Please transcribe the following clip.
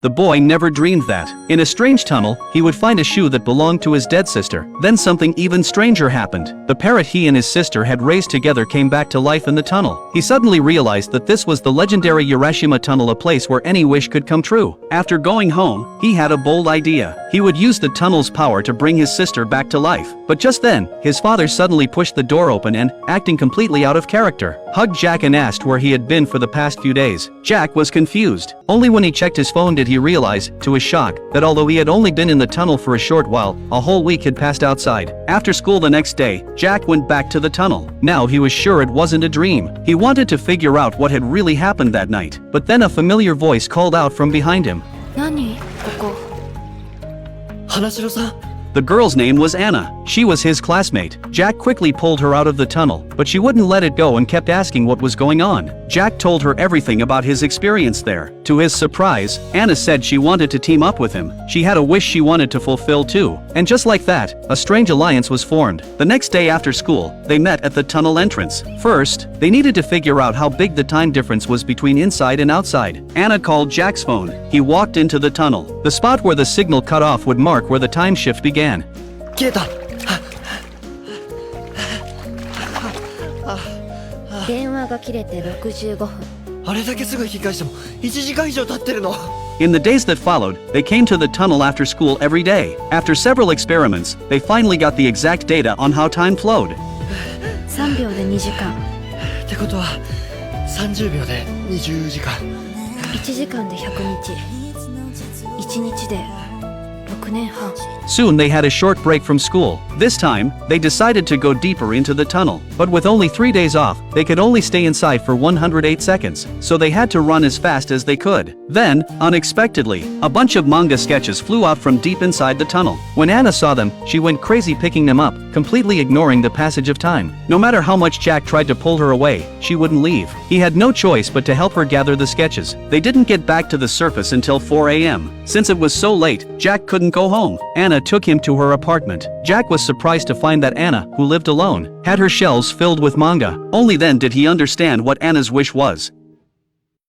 The boy never dreamed that, in a strange tunnel, he would find a shoe that belonged to his dead sister. Then something even stranger happened. The parrot he and his sister had raised together came back to life in the tunnel. He suddenly realized that this was the legendary Urashima tunnel, a place where any wish could come true. After going home, he had a bold idea. He would use the tunnel's power to bring his sister back to life. But just then, his father suddenly pushed the door open and, acting completely out of character, hugged Jack and asked where he had been for the past few days. Jack was confused. Only when he checked his phone did he realize, to his shock, that although he had only been in the tunnel for a short while, a whole week had passed outside. After school the next day, Jack went back to the tunnel. Now he was sure it wasn't a dream. He wanted to figure out what had really happened that night. But then a familiar voice called out from behind him. The girl's name was Anna. She was his classmate. Jack quickly pulled her out of the tunnel, but she wouldn't let it go and kept asking what was going on. Jack told her everything about his experience there. To his surprise, Anna said she wanted to team up with him. She had a wish she wanted to fulfill too. And just like that, a strange alliance was formed. The next day after school, they met at the tunnel entrance. First, they needed to figure out how big the time difference was between inside and outside. Anna called Jack's phone. He walked into the tunnel. The spot where the signal cut off would mark where the time shift began. 消えた。電話が切れて65分。あれだけすぐ引き返しても1時間以上経ってるの。In the days that followed, they came to the tunnel after school every day. After several experiments, they finally got the exact data on how time flowed. 3秒で2時間。ってことは30秒で20時間。1時間で100日。1日で6年半。 Soon they had a short break from school. This time, they decided to go deeper into the tunnel. But with only 3 days off, they could only stay inside for 108 seconds, so they had to run as fast as they could. Then, unexpectedly, a bunch of manga sketches flew out from deep inside the tunnel. When Anna saw them, she went crazy picking them up, completely ignoring the passage of time. No matter how much Jack tried to pull her away, she wouldn't leave. He had no choice but to help her gather the sketches. They didn't get back to the surface until 4 a.m. Since it was so late, Jack couldn't go home. Anna took him to her apartment. Jack was surprised to find that Anna, who lived alone, had her shelves filled with manga. Only then did he understand what Anna's wish was.